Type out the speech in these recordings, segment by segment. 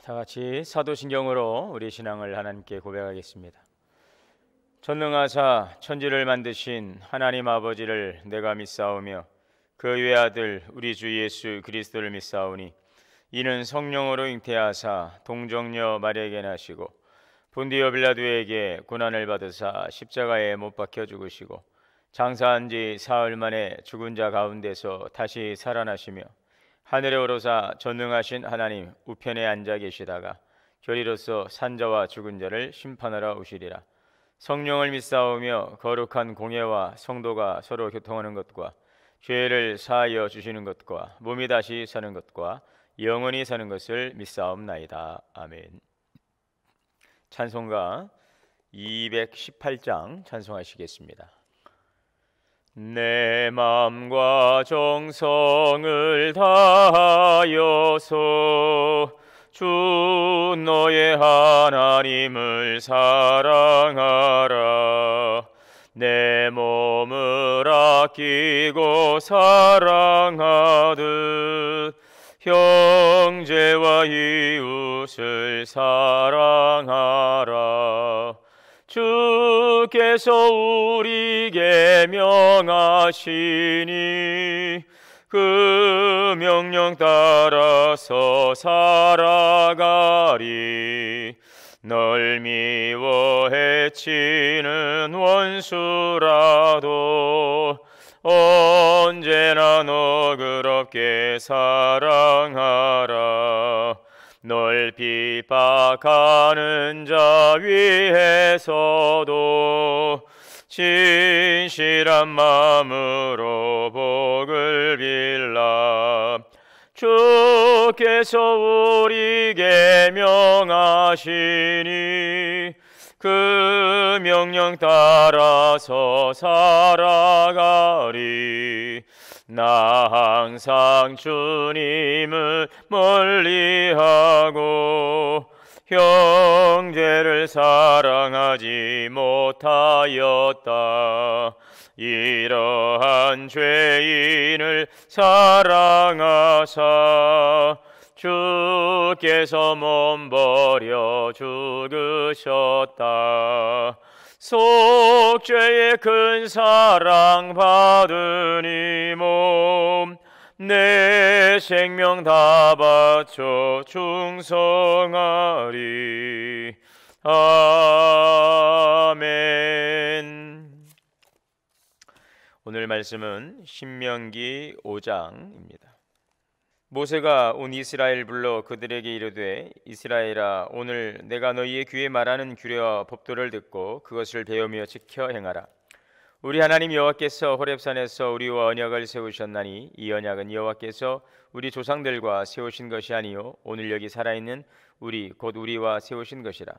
다 같이 사도신경으로 우리 신앙을 하나님께 고백하겠습니다. 전능하사 천지를 만드신 하나님 아버지를 내가 믿사오며 그 외아들 우리 주 예수 그리스도를 믿사오니 이는 성령으로 잉태하사 동정녀 마리아에게 나시고 본디오 빌라도에게 고난을 받으사 십자가에 못 박혀 죽으시고 장사한 지 사흘 만에 죽은 자 가운데서 다시 살아나시며 하늘에 오르사 전능하신 하나님 우편에 앉아 계시다가 결의로서 산자와 죽은 자를 심판하러 오시리라. 성령을 믿사오며 거룩한 공예와 성도가 서로 교통하는 것과 죄를 사하여 주시는 것과 몸이 다시 사는 것과 영원히 사는 것을 믿사옵나이다. 아멘. 찬송가 218장 찬송하시겠습니다. 내 맘과 정성을 다하여서 주 너의 하나님을 사랑하라. 내 몸을 아끼고 사랑하듯 형제와 이웃을 사랑하라. 주께서 우리에게 명하시니 그 명령 따라서 살아가리. 널 미워 해치는 원수라도 언제나 너그럽게 사랑하라. 널 핍박하는 자 위에서도 진실한 마음으로 복을 빌라. 주께서 우리에게 명하시니 그 명령 따라서 살아가리. 나 항상 주님을 멀리하고 형제를 사랑하지 못하였다. 이러한 죄인을 사랑하사 주께서 몸 버려 죽으셨다. 속죄의 큰 사랑 받으니 몸 내 생명 다 바쳐 충성하리. 아멘. 오늘 말씀은 신명기 5장입니다. 모세가 온 이스라엘 불러 그들에게 이르되 이스라엘아, 오늘 내가 너희의 귀에 말하는 규례와 법도를 듣고 그것을 배우며 지켜 행하라. 우리 하나님 여호와께서 호렙산에서 우리와 언약을 세우셨나니 이 언약은 여호와께서 우리 조상들과 세우신 것이 아니요 오늘 여기 살아있는 우리 곧 우리와 세우신 것이라.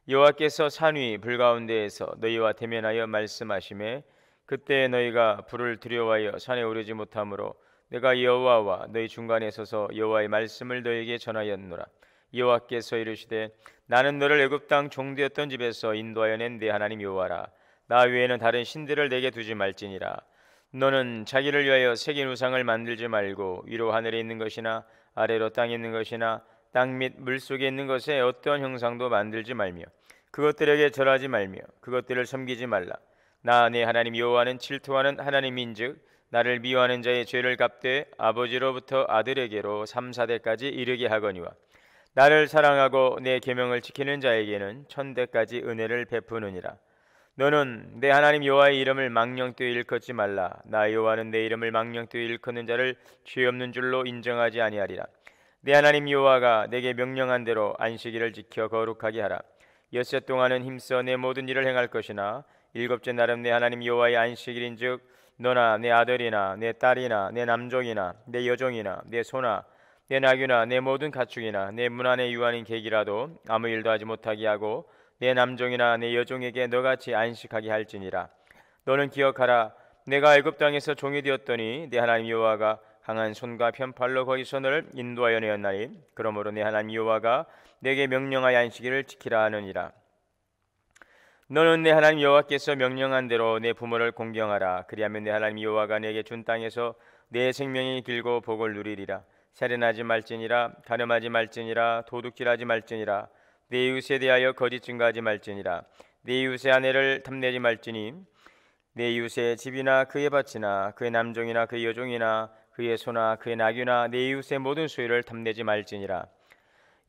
여호와께서 산 위 불 가운데에서 너희와 대면하여 말씀하시매 그때 너희가 불을 두려워하여 산에 오르지 못하므로 내가 여호와와 너희 중간에 서서 여호와의 말씀을 너희에게 전하였노라. 여호와께서 이르시되 나는 너를 애굽 땅 종되었던 집에서 인도하여 낸 내 하나님 여호와라. 나 외에는 다른 신들을 내게 두지 말지니라. 너는 자기를 위하여 새긴 우상을 만들지 말고 위로 하늘에 있는 것이나 아래로 땅에 있는 것이나 땅 및 물속에 있는 것에 어떤 형상도 만들지 말며 그것들에게 절하지 말며 그것들을 섬기지 말라. 나 내 하나님 여호와는 질투하는 하나님인즉 나를 미워하는 자의 죄를 갚되 아버지로부터 아들에게로 3, 4대까지 이르게 하거니와 나를 사랑하고 내 계명을 지키는 자에게는 1000대까지 은혜를 베푸느니라. 너는 내 하나님 여호와의 이름을 망령되이 일컫지 말라. 나 여호와는 내 이름을 망령되이 일컫는 자를 죄 없는 줄로 인정하지 아니하리라. 내 하나님 여호와가 내게 명령한 대로 안식일을 지켜 거룩하게 하라. 엿새 동안은 힘써 내 모든 일을 행할 것이나 일곱째 날은 내 하나님 여호와의 안식일인즉 너나 내 아들이나 내 딸이나 내 남종이나 내 여종이나 내 소나 내 나귀나 내 모든 가축이나 내 문 안에 유한인 객이라도 아무 일도 하지 못하게 하고 내 남종이나 내 여종에게 너같이 안식하게 할지니라. 너는 기억하라. 내가 애굽 땅에서 종이 되었더니 내 하나님 여호와가 강한 손과 편팔로 거기서 너를 인도하여 내었나니 그러므로 내 하나님 여호와가 내게 명령하여 안식일을 지키라 하느니라. 너는 내 하나님 여호와께서 명령한 대로 내 부모를 공경하라. 그리하면 내 하나님 여호와가 내게 준 땅에서 내 생명이 길고 복을 누리리라. 살인하지 말지니라. 간음하지 말지니라. 도둑질하지 말지니라. 내 이웃에 대하여 거짓 증거하지 말지니라. 내 이웃의 아내를 탐내지 말지니 내 이웃의 집이나 그의 밭이나 그의 남종이나 그의 여종이나 그의 소나 그의 나귀나 내 이웃의 모든 소유를 탐내지 말지니라.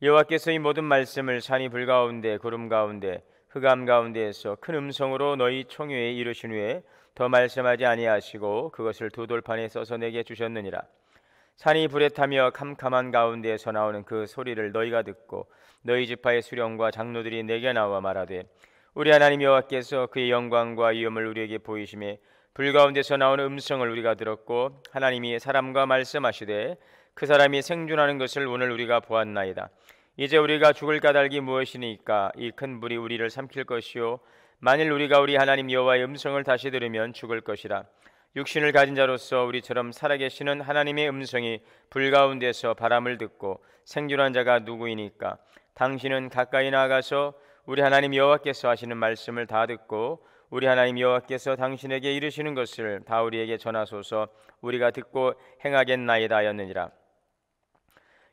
여호와께서 이 모든 말씀을 산이 불 가운데 구름 가운데 흑암 가운데에서 큰 음성으로 너희 총회에 이르신 후에 더 말씀하지 아니하시고 그것을 두 돌판에 써서 내게 주셨느니라. 산이 불에 타며 캄캄한 가운데에서 나오는 그 소리를 너희가 듣고 너희 지파의 수령과 장로들이 내게 나와 말하되 우리 하나님 여호와께서 그의 영광과 위엄을 우리에게 보이심에 불 가운데서 나오는 음성을 우리가 들었고 하나님이 사람과 말씀하시되 그 사람이 생존하는 것을 오늘 우리가 보았나이다. 이제 우리가 죽을 까닭이 무엇이니까? 이 큰 불이 우리를 삼킬 것이요 만일 우리가 우리 하나님 여호와의 음성을 다시 들으면 죽을 것이라. 육신을 가진 자로서 우리처럼 살아계시는 하나님의 음성이 불 가운데서 바람을 듣고 생존한 자가 누구이니까? 당신은 가까이 나아가서 우리 하나님 여호와께서 하시는 말씀을 다 듣고 우리 하나님 여호와께서 당신에게 이르시는 것을 다 우리에게 전하소서. 우리가 듣고 행하겠나이다 하였느니라.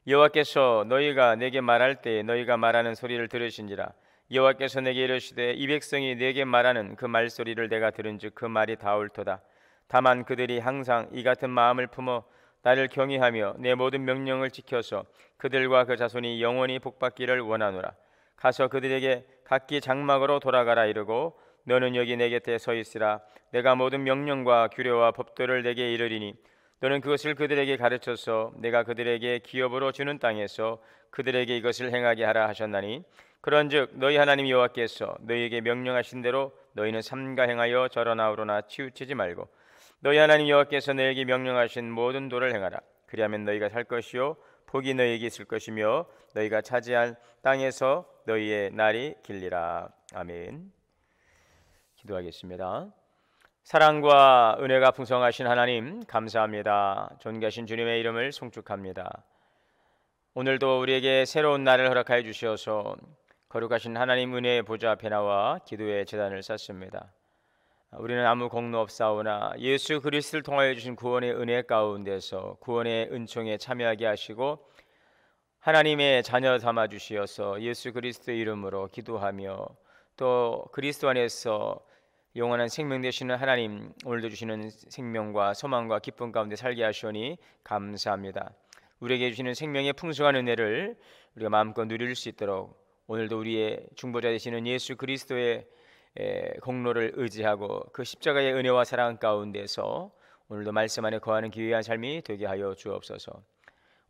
여호와께서 너희가 내게 말할 때 너희가 말하는 소리를 들으신지라. 여호와께서 내게 이르시되 이 백성이 내게 말하는 그 말소리를 내가 들은즉 그 말이 다 옳도다. 다만 그들이 항상 이 같은 마음을 품어 나를 경외하며 내 모든 명령을 지켜서 그들과 그 자손이 영원히 복받기를 원하노라. 가서 그들에게 각기 장막으로 돌아가라 이르고 너는 여기 내 곁에 서 있으라. 내가 모든 명령과 규례와 법도를 내게 이르리니 너는 그것을 그들에게 가르쳐서 내가 그들에게 기업으로 주는 땅에서 그들에게 이것을 행하게 하라 하셨나니 그런즉 너희 하나님 여호와께서 너희에게 명령하신 대로 너희는 삼가 행하여 절하나오로나 치우치지 말고 너희 하나님 여호와께서 너희에게 명령하신 모든 도를 행하라. 그리하면 너희가 살 것이요 복이 너희에게 있을 것이며 너희가 차지한 땅에서 너희의 날이 길리라. 아멘. 기도하겠습니다. 사랑과 은혜가 풍성하신 하나님 감사합니다. 존귀하신 주님의 이름을 송축합니다. 오늘도 우리에게 새로운 날을 허락하여 주셔서 거룩하신 하나님 은혜의 보좌 앞에 나와 기도의 제단을 쌓습니다. 우리는 아무 공로 없사오나 예수 그리스도를 통하여 주신 구원의 은혜 가운데서 구원의 은총에 참여하게 하시고 하나님의 자녀 삼아 주시어서 예수 그리스도의 이름으로 기도하며 또 그리스도 안에서 영원한 생명 되시는 하나님 오늘도 주시는 생명과 소망과 기쁨 가운데 살게 하시오니 감사합니다. 우리에게 주시는 생명의 풍성한 은혜를 우리가 마음껏 누릴 수 있도록 오늘도 우리의 중보자 되시는 예수 그리스도의 공로를 의지하고 그 십자가의 은혜와 사랑 가운데서 오늘도 말씀 안에 거하는 기회한 삶이 되게 하여 주옵소서.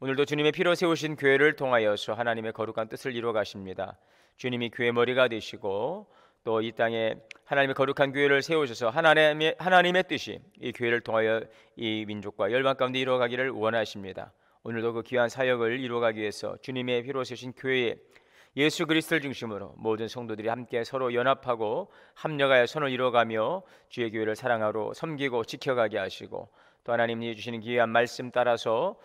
오늘도 주님의 피로 세우신 교회를 통하여서 하나님의 거룩한 뜻을 이루어 가십니다. 주님이 교회 머리가 되시고 또 이 땅에 하나님의 거룩한 교회를 세우셔서 하나님의 뜻이 이 교회를 통하여 이 민족과 열방 가운데 이루어가기를 원하십니다. 오늘도 그 귀한 사역을 이루어가기 위해서 주님의 피로 세우신 교회에 예수 그리스도를 중심으로 모든 성도들이 함께 서로 연합하고 합력하여 선을 이루어가며 주의 교회를 사랑하러 섬기고 지켜가게 하시고 또 하나님이 주시는 귀한 말씀 따라서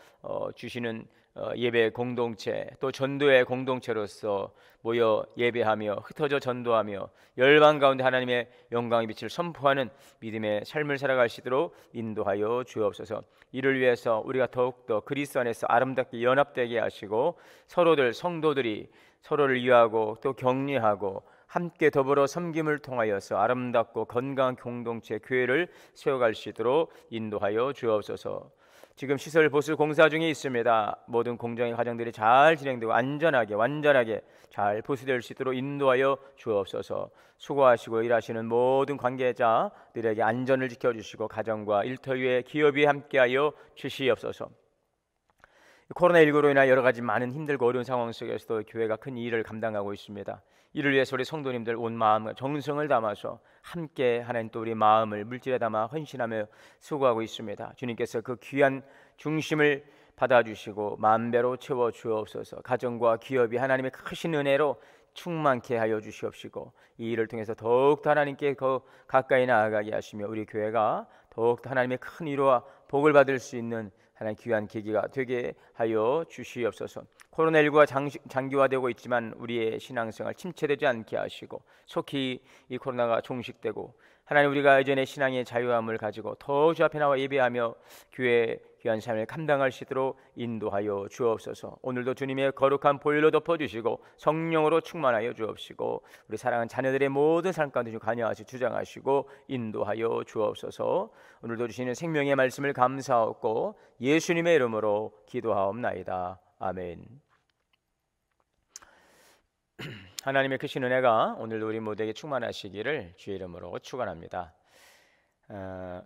주시는 예배 공동체 또 전도의 공동체로서 모여 예배하며 흩어져 전도하며 열방 가운데 하나님의 영광의 빛을 선포하는 믿음의 삶을 살아갈 수 있도록 인도하여 주옵소서. 이를 위해서 우리가 더욱더 그리스도 안에서 아름답게 연합되게 하시고 서로들 성도들이 서로를 위하고 또 격려하고 함께 더불어 섬김을 통하여서 아름답고 건강한 공동체 교회를 세워갈 수 있도록 인도하여 주옵소서. 지금 시설 보수 공사 중에 있습니다. 모든 공정의 과정들이 잘 진행되고 안전하게 완전하게 잘 보수될 수 있도록 인도하여 주옵소서. 수고하시고 일하시는 모든 관계자들에게 안전을 지켜주시고 가정과 일터위에 기업이 함께하여 주시옵소서. 코로나19로 인한 여러 가지 많은 힘들고 어려운 상황 속에서도 교회가 큰 일을 감당하고 있습니다. 이를 위해서 우리 성도님들 온 마음과 정성을 담아서 함께 하나님 또 우리 마음을 물질에 담아 헌신하며 수고하고 있습니다. 주님께서 그 귀한 중심을 받아주시고 만배로 채워 주옵소서. 가정과 기업이 하나님의 크신 은혜로 충만케 하여 주시옵시고 이 일을 통해서 더욱더 하나님께 더 가까이 나아가게 하시며 우리 교회가 더욱더 하나님의 큰 위로와 복을 받을 수 있는 하나님 귀한 계기가 되게 하여 주시옵소서. 코로나19가 장기화되고 있지만 우리의 신앙생활 침체되지 않게 하시고 속히 이 코로나가 종식되고 하나님 우리가 예전의 신앙의 자유함을 가지고 더 주 앞에 나와 예배하며 교회 귀한 삶을 감당할 수 있도록 인도하여 주옵소서. 오늘도 주님의 거룩한 보혈로 덮어주시고 성령으로 충만하여 주옵시고 우리 사랑하는 자녀들의 모든 삶 가운데 관여하시 주장하시고 인도하여 주옵소서. 오늘도 주시는 생명의 말씀을 감사하고 예수님의 이름으로 기도하옵나이다. 아멘. 하나님의 크신 은혜가 오늘도 우리 모두에게 충만하시기를 주의 이름으로 축원합니다.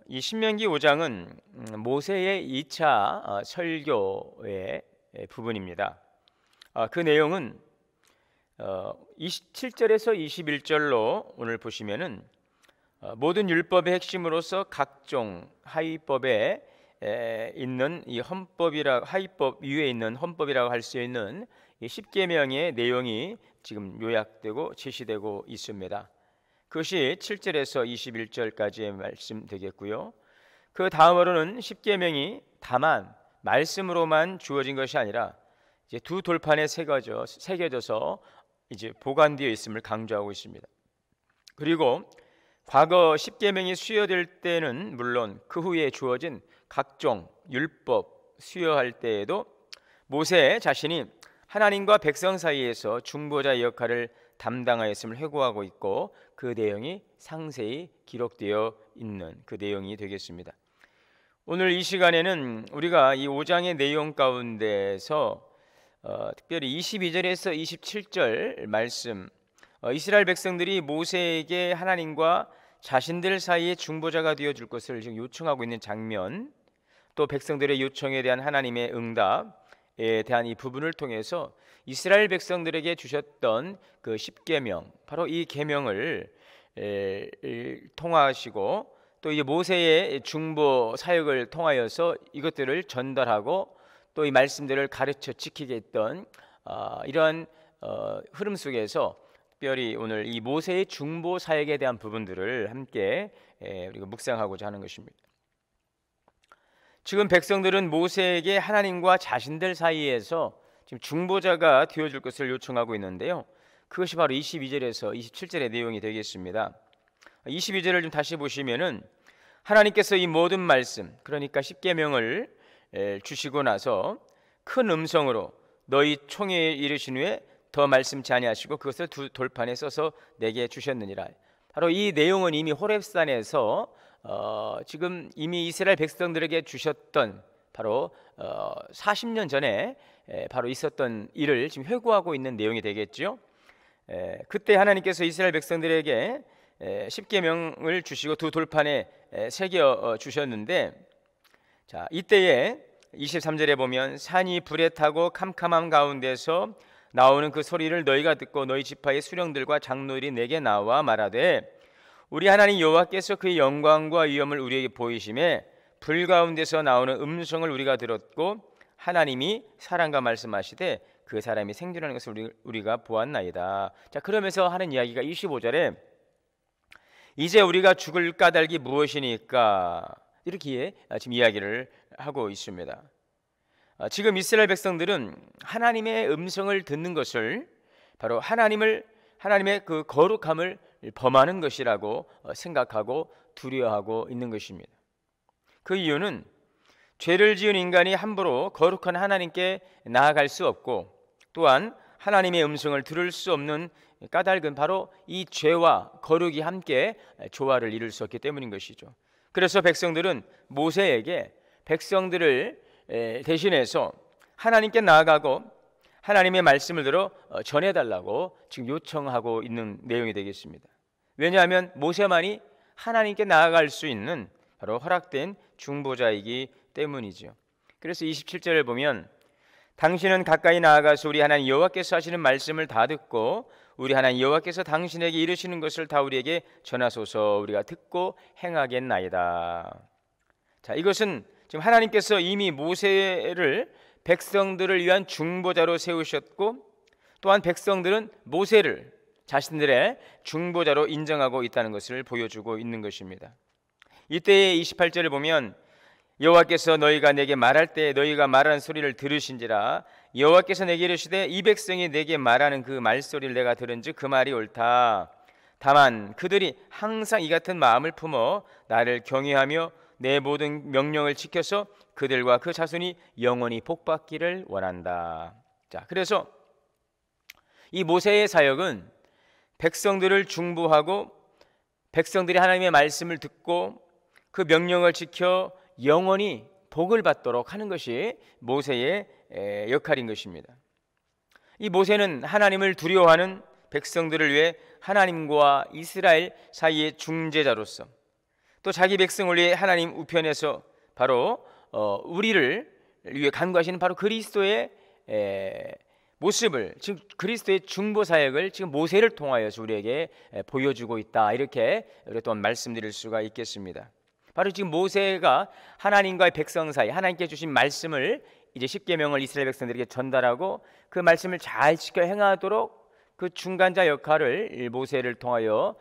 이 신명기 5장은 모세의 2차 설교의 부분입니다. 그 내용은 27절에서 21절로 오늘 보시면은 모든 율법의 핵심으로서 각종 하위법에 있는 이 하위법 위에 있는 헌법이라고 할 수 있는 이 10계명의 내용이 지금 요약되고 제시되고 있습니다. 그것이 7절에서 21절까지의 말씀 되겠고요. 그 다음으로는 10계명이 다만 말씀으로만 주어진 것이 아니라 이제 두 돌판에 새겨져서 이제 보관되어 있음을 강조하고 있습니다. 그리고 과거 10계명이 수여될 때는 물론 그 후에 주어진 각종 율법 수여할 때에도 모세 자신이 하나님과 백성 사이에서 중보자의 역할을 담당하였음을 회고하고 있고 그 내용이 상세히 기록되어 있는 그 내용이 되겠습니다. 오늘 이 시간에는 우리가 이 5장의 내용 가운데서 특별히 22절에서 27절 말씀, 이스라엘 백성들이 모세에게 하나님과 자신들 사이의 중보자가 되어줄 것을 지금 요청하고 있는 장면, 또 백성들의 요청에 대한 하나님의 응답에 대한 이 부분을 통해서 이스라엘 백성들에게 주셨던 그 10계명, 바로 이 계명을 통하시고 또 이 모세의 중보 사역을 통하여서 이것들을 전달하고 또 이 말씀들을 가르쳐 지키게 했던 이러한 흐름 속에서 특별히 오늘 이 모세의 중보 사역에 대한 부분들을 함께 우리가 묵상하고자 하는 것입니다. 지금 백성들은 모세에게 하나님과 자신들 사이에서 지금 중보자가 되어줄 것을 요청하고 있는데요. 그것이 바로 22절에서 27절의 내용이 되겠습니다. 22절을 좀 다시 보시면은 하나님께서 이 모든 말씀, 그러니까 10계명을 주시고 나서 큰 음성으로 너희 총회에 이르신 후에 더 말씀치 아니하시고 그것을 두 돌판에 써서 내게 주셨느니라. 바로 이 내용은 이미 호렙산에서 지금 이미 이스라엘 백성들에게 주셨던 바로 40년 전에 바로 있었던 일을 지금 회고하고 있는 내용이 되겠죠. 그때 하나님께서 이스라엘 백성들에게 10계명을 주시고 두 돌판에 새겨 주셨는데, 자, 이때에 23절에 보면 산이 불에 타고 캄캄함 가운데서 나오는 그 소리를 너희가 듣고 너희 지파의 수령들과 장로들이 내게 나와 말하되 우리 하나님 여호와께서 그의 영광과 위엄을 우리에게 보이심에 불 가운데서 나오는 음성을 우리가 들었고 하나님이 사람과 말씀하시되 그 사람이 생존하는 것을 우리가 보았나이다. 자, 그러면서 하는 이야기가 25절에 이제 우리가 죽을 까닭이 무엇이니까 이렇게 지금 이야기를 하고 있습니다. 지금 이스라엘 백성들은 하나님의 음성을 듣는 것을 바로 하나님의 그 거룩함을 범하는 것이라고 생각하고 두려워하고 있는 것입니다. 그 이유는 죄를 지은 인간이 함부로 거룩한 하나님께 나아갈 수 없고 또한 하나님의 음성을 들을 수 없는 까닭은 바로 이 죄와 거룩이 함께 조화를 이룰 수 없기 때문인 것이죠. 그래서 백성들은 모세에게 백성들을 대신해서 하나님께 나아가고 하나님의 말씀을 들어 전해달라고 지금 요청하고 있는 내용이 되겠습니다. 왜냐하면 모세만이 하나님께 나아갈 수 있는 바로 허락된 중보자이기 때문이죠. 그래서 27절을 보면 당신은 가까이 나아가서 우리 하나님 여호와께서 하시는 말씀을 다 듣고 우리 하나님 여호와께서 당신에게 이르시는 것을 다 우리에게 전하소서 우리가 듣고 행하겠나이다. 자, 이것은 지금 하나님께서 이미 모세를 백성들을 위한 중보자로 세우셨고 또한 백성들은 모세를 자신들의 중보자로 인정하고 있다는 것을 보여주고 있는 것입니다. 이때의 28절을 보면 여호와께서 너희가 내게 말할 때 너희가 말하는 소리를 들으신지라 여호와께서 내게 이르시되 이 백성이 내게 말하는 그 말소리를 내가 들은즉 그 말이 옳다. 다만 그들이 항상 이 같은 마음을 품어 나를 경외하며 내 모든 명령을 지켜서 그들과 그 자손이 영원히 복받기를 원한다. 자, 그래서 이 모세의 사역은 백성들을 중보하고 백성들이 하나님의 말씀을 듣고 그 명령을 지켜 영원히 복을 받도록 하는 것이 모세의 역할인 것입니다. 이 모세는 하나님을 두려워하는 백성들을 위해 하나님과 이스라엘 사이의 중재자로서 또 자기 백성을 위해 하나님 우편에서 바로 우리를 위해 간구하시는 바로 그리스도의 모습을, 지금 그리스도의 중보 사역을 지금 모세를 통하여서 우리에게 보여주고 있다, 이렇게 또한 말씀드릴 수가 있겠습니다. 바로 지금 모세가 하나님과의 백성 사이 하나님께 주신 말씀을 이제 십계명을 이스라엘 백성들에게 전달하고 그 말씀을 잘 지켜 행하도록 그 중간자 역할을 모세를 통하여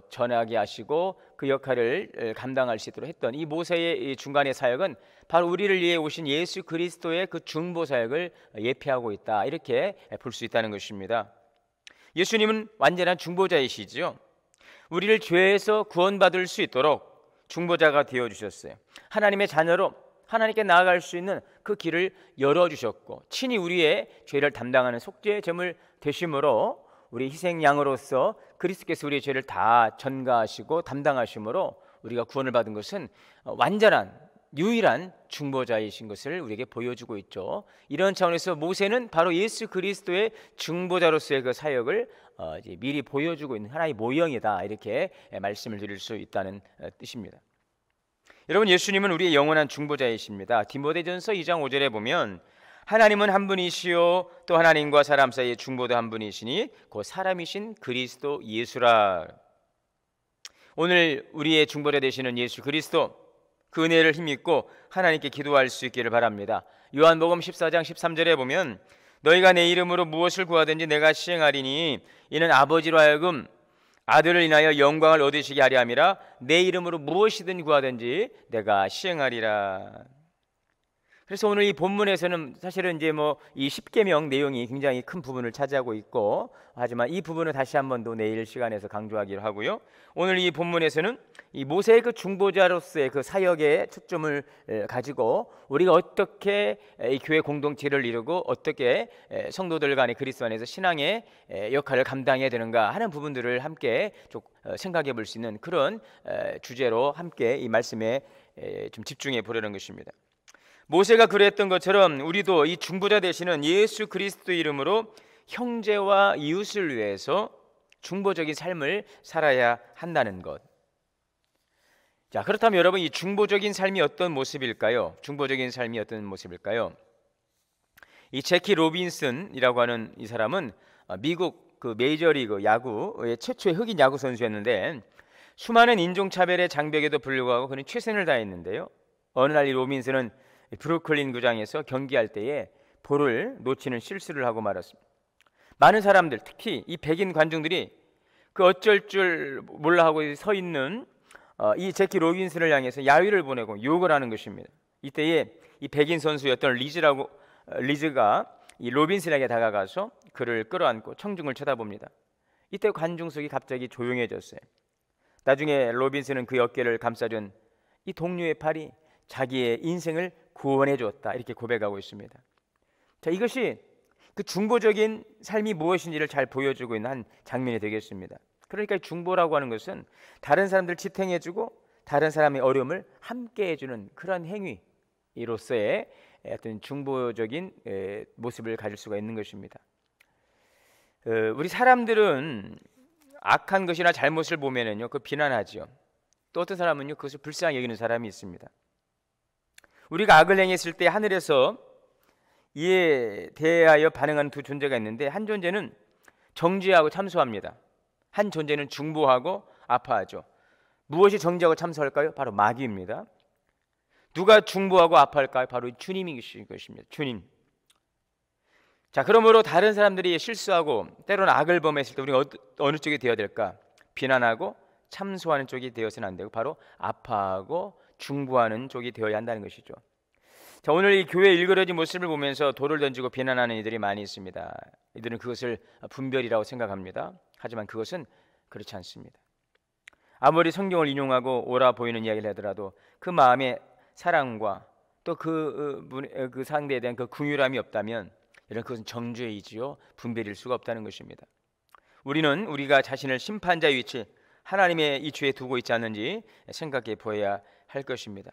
전하게 하시고 그 역할을 감당할 수 있도록 했던 이 모세의 중간의 사역은 바로 우리를 위해 오신 예수 그리스도의 그 중보 사역을 예표하고 있다, 이렇게 볼 수 있다는 것입니다. 예수님은 완전한 중보자이시죠. 우리를 죄에서 구원받을 수 있도록 중보자가 되어주셨어요. 하나님의 자녀로 하나님께 나아갈 수 있는 그 길을 열어주셨고 친히 우리의 죄를 담당하는 속죄의 제물 되심으로 우리 희생양으로서 그리스도께서 우리의 죄를 다 전가하시고 담당하심으로 우리가 구원을 받은 것은 완전한 유일한 중보자이신 것을 우리에게 보여주고 있죠. 이런 차원에서 모세는 바로 예수 그리스도의 중보자로서의 그 사역을 이제 미리 보여주고 있는 하나의 모형이다, 이렇게 말씀을 드릴 수 있다는 뜻입니다. 여러분, 예수님은 우리의 영원한 중보자이십니다. 디모데전서 2장 5절에 보면 하나님은 한 분이시요 또 하나님과 사람 사이의 중보도 한 분이시니 그 사람이신 그리스도 예수라. 오늘 우리의 중보자 되시는 예수 그리스도, 그 은혜를 힘입고 하나님께 기도할 수 있기를 바랍니다. 요한복음 14장 13절에 보면 너희가 내 이름으로 무엇을 구하든지 내가 시행하리니 이는 아버지로 하여금 아들을 인하여 영광을 얻으시게 하려 함이라. 내 이름으로 무엇이든 구하든지 내가 시행하리라. 그래서 오늘 이 본문에서는 사실은 이제 이 십계명 내용이 굉장히 큰 부분을 차지하고 있고, 하지만 이 부분은 다시 한 번 더 내일 시간에서 강조하기로 하고요. 오늘 이 본문에서는 이 모세의 그 중보자로서의 그 사역의 초점을 가지고 우리가 어떻게 이 교회 공동체를 이루고 어떻게 성도들 간의 그리스도 안에서 신앙의 역할을 감당해야 되는가 하는 부분들을 함께 좀 생각해 볼 수 있는 그런 주제로 함께 이 말씀에 좀 집중해 보려는 것입니다. 모세가 그랬던 것처럼 우리도 이 중보자 되시는 예수 그리스도 이름으로 형제와 이웃을 위해서 중보적인 삶을 살아야 한다는 것. 자, 그렇다면 여러분, 이 중보적인 삶이 어떤 모습일까요? 중보적인 삶이 어떤 모습일까요? 이 제키 로빈슨이라고 하는 이 사람은 미국 그 메이저리그 야구의 최초의 흑인 야구 선수였는데 수많은 인종차별의 장벽에도 불구하고 그는 최선을 다했는데요. 어느 날 이 로빈슨은 브루클린 구장에서 경기할 때에 볼을 놓치는 실수를 하고 말았습니다. 많은 사람들, 특히 이 백인 관중들이 그 어쩔 줄 몰라 하고 서 있는 이 제키 로빈슨을 향해서 야유를 보내고 욕을 하는 것입니다. 이때에 이 백인 선수였던 리즈가 이 로빈슨에게 다가가서 그를 끌어안고 청중을 쳐다봅니다. 이때 관중석이 갑자기 조용해졌어요. 나중에 로빈슨은 그 어깨를 감싸준 이 동료의 팔이 자기의 인생을 구원해 줬다, 이렇게 고백하고 있습니다. 자, 이것이 그 중보적인 삶이 무엇인지를 잘 보여주고 있는 한 장면이 되겠습니다. 그러니까 중보라고 하는 것은 다른 사람들 지탱해주고 다른 사람의 어려움을 함께 해주는 그런 행위로서의 어떤 중보적인 모습을 가질 수가 있는 것입니다. 우리 사람들은 악한 것이나 잘못을 보면은요, 그 비난하지요. 또 어떤 사람은요, 그것을 불쌍히 여기는 사람이 있습니다. 우리가 악을 행했을 때 하늘에서 이에 대하여 반응하는 두 존재가 있는데, 한 존재는 정죄하고 참소합니다. 한 존재는 중보하고 아파하죠. 무엇이 정죄하고 참소할까요? 바로 마귀입니다. 누가 중보하고 아파할까요? 바로 주님이신 것입니다. 주님. 자, 그러므로 다른 사람들이 실수하고 때로는 악을 범했을 때 우리가 어느 쪽이 되어야 될까? 비난하고 참소하는 쪽이 되어서는 안 되고 바로 아파하고 중보하는 쪽이 되어야 한다는 것이죠. 자, 오늘 이 교회 일그러진 모습을 보면서 돌을 던지고 비난하는 이들이 많이 있습니다. 이들은 그것을 분별이라고 생각합니다. 하지만 그것은 그렇지 않습니다. 아무리 성경을 인용하고 옳아 보이는 이야기를 하더라도 그 마음의 사랑과 또 그 상대에 대한 그 긍휼함이 없다면 이런 그것은 정죄이지요, 분별일 수가 없다는 것입니다. 우리는 우리가 자신을 심판자의 위치, 하나님의 이치에 두고 있지 않는지 생각해 보아야 할 것입니다.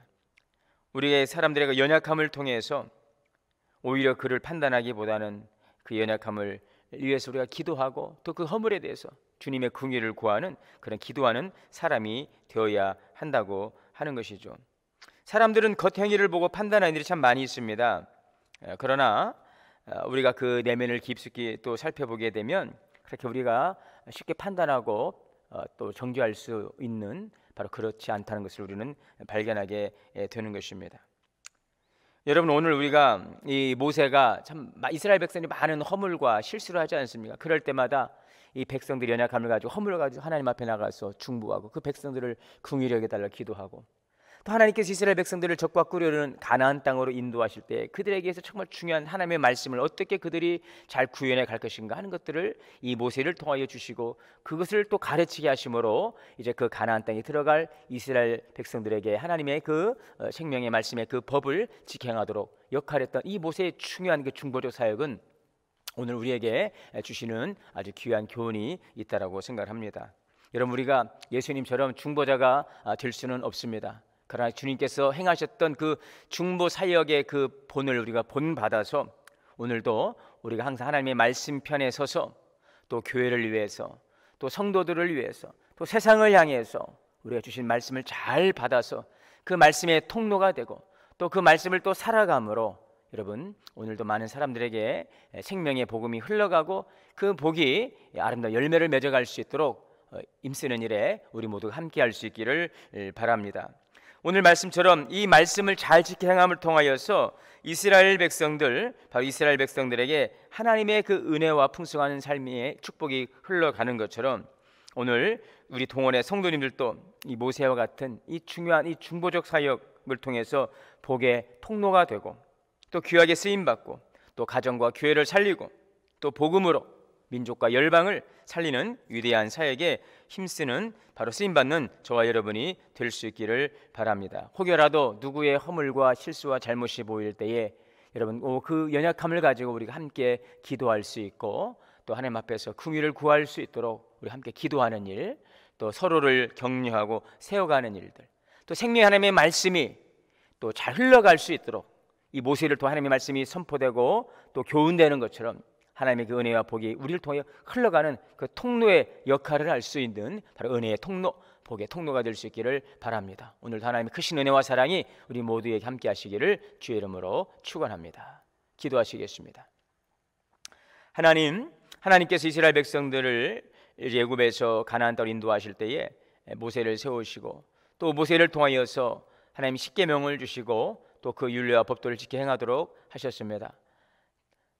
우리의 사람들의 그 연약함을 통해서 오히려 그를 판단하기보다는 그 연약함을 위해서 우리가 기도하고 또 그 허물에 대해서 주님의 긍휼을 구하는 그런 기도하는 사람이 되어야 한다고 하는 것이죠. 사람들은 겉행위를 보고 판단하는 일이 참 많이 있습니다. 그러나 우리가 그 내면을 깊숙이 또 살펴보게 되면 그렇게 우리가 쉽게 판단하고 또 정죄할 수 있는 바로 그렇지 않다는 것을 우리는 발견하게 되는 것입니다. 여러분, 오늘 우리가 이 모세가 참 이스라엘 백성이 많은 허물과 실수를 하지 않습니까? 그럴 때마다 이 백성들이 연약함을 가지고 허물을 가지고 하나님 앞에 나가서 중보하고 그 백성들을 긍휼히 여겨달라 기도하고, 또 하나님께서 이스라엘 백성들을 적과 꿀이르는 가나안 땅으로 인도하실 때 그들에게서 정말 중요한 하나님의 말씀을 어떻게 그들이 잘 구현해 갈 것인가 하는 것들을 이 모세를 통하여 주시고, 그것을 또 가르치게 하심으로 이제 그 가나안 땅에 들어갈 이스라엘 백성들에게 하나님의 그 생명의 말씀의 그 법을 지켜행하도록 역할했던 이 모세의 중요한 그 중보적 사역은 오늘 우리에게 주시는 아주 귀한 교훈이 있다라고 생각합니다. 여러분, 우리가 예수님처럼 중보자가 될 수는 없습니다. 그러나 주님께서 행하셨던 그 중보 사역의 그 본을 우리가 본받아서 오늘도 우리가 항상 하나님의 말씀 편에 서서 또 교회를 위해서 또 성도들을 위해서 또 세상을 향해서 우리가 주신 말씀을 잘 받아서 그 말씀의 통로가 되고 또 그 말씀을 또 살아감으로 여러분, 오늘도 많은 사람들에게 생명의 복음이 흘러가고 그 복이 아름다운 열매를 맺어갈 수 있도록 힘쓰는 일에 우리 모두 함께 할 수 있기를 바랍니다. 오늘 말씀처럼 이 말씀을 잘 지켜 행함을 통하여서 이스라엘 백성들, 바로 이스라엘 백성들에게 하나님의 그 은혜와 풍성한 삶의 축복이 흘러가는 것처럼 오늘 우리 동원의 성도님들도 이 모세와 같은 이 중요한 이 중보적 사역을 통해서 복의 통로가 되고 또 귀하게 쓰임받고 또 가정과 교회를 살리고 또 복음으로 민족과 열방을 살리는 위대한 사역에 힘쓰는 바로 쓰임받는 저와 여러분이 될 수 있기를 바랍니다. 혹여라도 누구의 허물과 실수와 잘못이 보일 때에 여러분 그 연약함을 가지고 우리가 함께 기도할 수 있고 또 하나님 앞에서 긍휼을 구할 수 있도록 우리 함께 기도하는 일, 또 서로를 격려하고 세워가는 일들, 또 생명의 하나님의 말씀이 또 잘 흘러갈 수 있도록 이 모세를 통해 하나님의 말씀이 선포되고 또 교훈되는 것처럼 하나님의 그 은혜와 복이 우리를 통해 흘러가는 그 통로의 역할을 할 수 있는 바로 은혜의 통로, 복의 통로가 될 수 있기를 바랍니다. 오늘도 하나님의 크신 은혜와 사랑이 우리 모두에게 함께 하시기를 주의 이름으로 축원합니다. 기도하시겠습니다. 하나님께서 이스라엘 백성들을 애굽에서 가나안 땅으로 인도하실 때에 모세를 세우시고 또 모세를 통하여서 하나님 십계명을 주시고 또 그 율례와 법도를 지켜 행하도록 하셨습니다.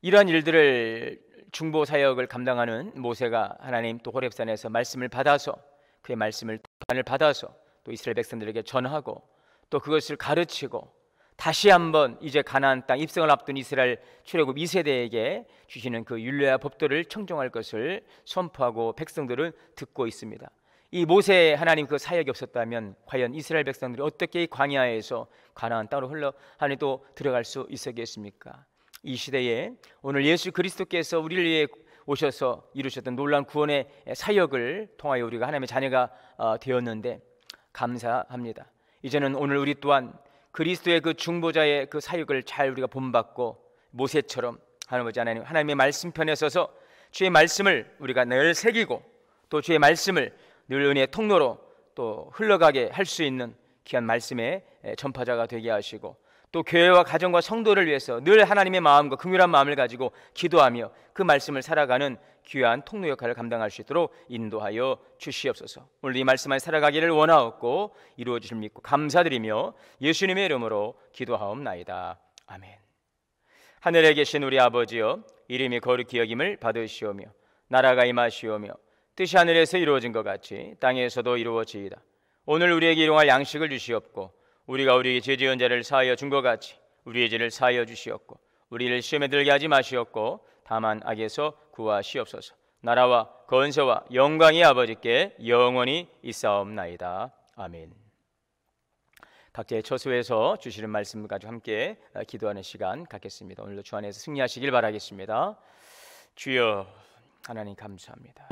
이러한 일들을 중보 사역을 감당하는 모세가 하나님 또 호렙산에서 말씀을 받아서 그의 말씀을 받아서 또 이스라엘 백성들에게 전하고 또 그것을 가르치고 다시 한번 이제 가나안 땅 입성을 앞둔 이스라엘 출애굽 2세대에게 주시는 그 율례와 법도를 청정할 것을 선포하고 백성들은 듣고 있습니다. 이 모세 하나님 그 사역이 없었다면 과연 이스라엘 백성들이 어떻게 광야에서 가나안 땅으로 하나님 또 들어갈 수 있었겠습니까? 이 시대에 오늘 예수 그리스도께서 우리를 위해 오셔서 이루셨던 놀라운 구원의 사역을 통하여 우리가 하나님의 자녀가 되었는데 감사합니다. 이제는 오늘 우리 또한 그리스도의 그 중보자의 그 사역을 잘 우리가 본받고 모세처럼 하나님의 말씀 편에 서서 주의 말씀을 우리가 늘 새기고 또 주의 말씀을 늘 은혜의 통로로 또 흘러가게 할 수 있는 귀한 말씀의 전파자가 되게 하시고 또 교회와 가정과 성도를 위해서 늘 하나님의 마음과 긍휼한 마음을 가지고 기도하며 그 말씀을 살아가는 귀한 통로 역할을 감당할 수 있도록 인도하여 주시옵소서. 오늘 이 말씀 안에 살아가기를 원하옵고 이루어 주실 믿고 감사드리며 예수님의 이름으로 기도하옵나이다. 아멘. 하늘에 계신 우리 아버지여, 이름이 거룩히 여김을 받으시오며 나라가 임하시오며 뜻이 하늘에서 이루어진 것 같이 땅에서도 이루어지이다. 오늘 우리에게 일용할 양식을 주시옵고 우리가 우리에게 죄 지은 자를 사하여 준 것 같이 우리의 죄를 사하여 주시옵고 우리를 시험에 들게 하지 마시옵고 다만 악에서 구하시옵소서. 나라와 건세와 영광이 아버지께 영원히 있사옵나이다. 아멘. 각자의 처소에서 주시는 말씀 가지고 함께 기도하는 시간 갖겠습니다. 오늘도 주 안에서 승리하시길 바라겠습니다. 주여, 하나님 감사합니다.